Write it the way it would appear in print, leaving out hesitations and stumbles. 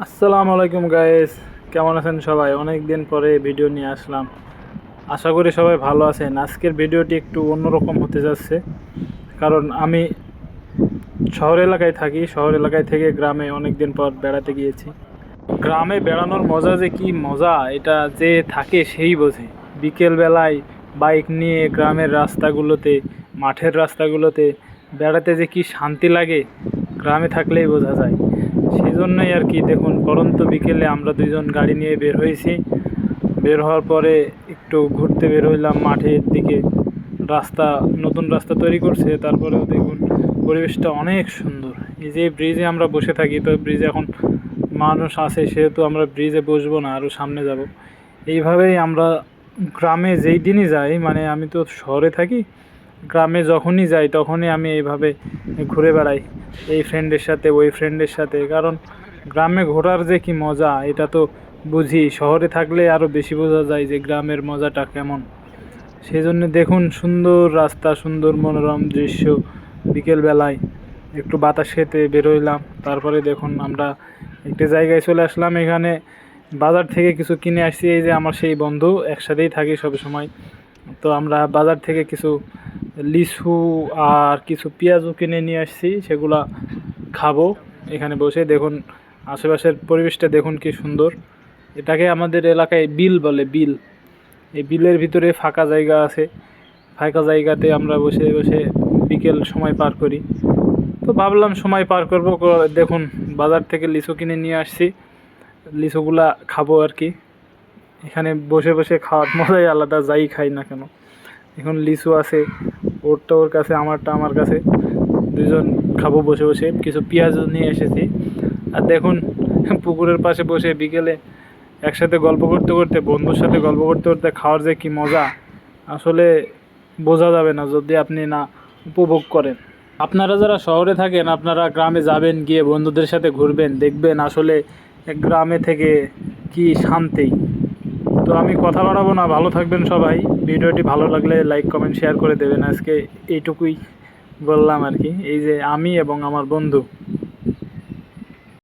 আসসালামু আলাইকুম গাইস, কেমন আছেন সবাই? অনেক দিন পরে ভিডিও নিয়ে আসলাম। আশা করি সবাই ভালো আছেন। আজকের ভিডিওটি একটু অন্যরকম হতে যাচ্ছে, কারণ আমি শহর এলাকায় থাকি। শহর এলাকায় থেকে গ্রামে অনেক দিন পর বেড়াতে গিয়েছি। গ্রামে বেড়ানোর মজা যে কি মজা, এটা যে থাকে সেই বোঝে। বিকেল বেলায় বাইক নিয়ে গ্রামের রাস্তাগুলোতে, মাঠের রাস্তাগুলোতে বেড়াতে যে কি শান্তি লাগে, গ্রামে থাকলেই বোঝা যায়। সেই জন্যই আর কি, দেখুন, পরন্ত বিকেলে আমরা দুইজন গাড়ি নিয়ে বের হয়েছি। বের হওয়ার পরে একটু ঘুরতে বের হইলাম মাঠের দিকে। রাস্তা, নতুন রাস্তা তৈরি করছে, তারপরেও দেখুন পরিবেশটা অনেক সুন্দর। এই যে ব্রিজে আমরা বসে থাকি, তো ব্রিজে এখন মানুষ আছে, সেহেতু আমরা ব্রিজে বসবো না, আরও সামনে যাব। এইভাবেই আমরা গ্রামে যেই দিনই যাই, মানে আমি তো শহরে থাকি, গ্রামে যখনই যাই তখনই আমি এইভাবে ঘুরে বেড়াই, এই ফ্রেন্ডের সাথে ওই ফ্রেন্ডের সাথে। কারণ গ্রামে ঘোরার যে কি মজা, এটা তো বুঝি। শহরে থাকলে আরও বেশি বোঝা যায় যে গ্রামের মজাটা কেমন। সেই জন্য দেখুন, সুন্দর রাস্তা, সুন্দর মনোরম দৃশ্য। বিকেলবেলায় একটু বাতাস খেতে বেরোইলাম, তারপরে দেখুন আমরা একটা জায়গায় চলে আসলাম। এখানে বাজার থেকে কিছু কিনে আসছি। এই যে আমার সেই বন্ধু, একসাথেই থাকি সব সময়। তো আমরা বাজার থেকে কিছু লিচু আর কিছু পেঁয়াজও কিনে নিয়ে আসছি, সেগুলা খাবো এখানে বসে। দেখুন আশেপাশের পরিবেশটা দেখুন কি সুন্দর। এটাকে আমাদের এলাকায় বিল বলে, বিল। এই বিলের ভিতরে ফাঁকা জায়গা আছে, ফাঁকা জায়গাতে আমরা বসে বসে বিকেল সময় পার করি। তো ভাবলাম সময় পার করবো। দেখুন বাজার থেকে লিচু কিনে নিয়ে আসছি, লিচুগুলা খাবো আর কি। এখানে বসে বসে খাওয়ার মজাই আলাদা, যাই খাই না কেন। এখন লিচু আছে, ওরটা ওর কাছে, আমারটা আমার কাছে। দুজন খাবো বসে বসে। কিছু পেঁয়াজও নিয়ে এসেছি। আর দেখুন পুকুরের পাশে বসে বিকেলে একসাথে গল্প করতে করতে, বন্ধুর সাথে গল্প করতে করতে খাওয়ার যে কি মজা, আসলে বোঝা যাবে না যদি আপনি না উপভোগ করেন। আপনারা যারা শহরে থাকেন, আপনারা গ্রামে যাবেন, গিয়ে বন্ধুদের সাথে ঘুরবেন, দেখবেন আসলে গ্রামে থেকে কি শান্তি। তো আমি কথা বাড়াবো না, ভালো থাকবেন সবাই। ভিডিওটি ভালো লাগলে লাইক কমেন্ট শেয়ার করে দেবেন। আজকে এইটুকুই বললাম আর কি। এই যে আমি এবং আমার বন্ধু।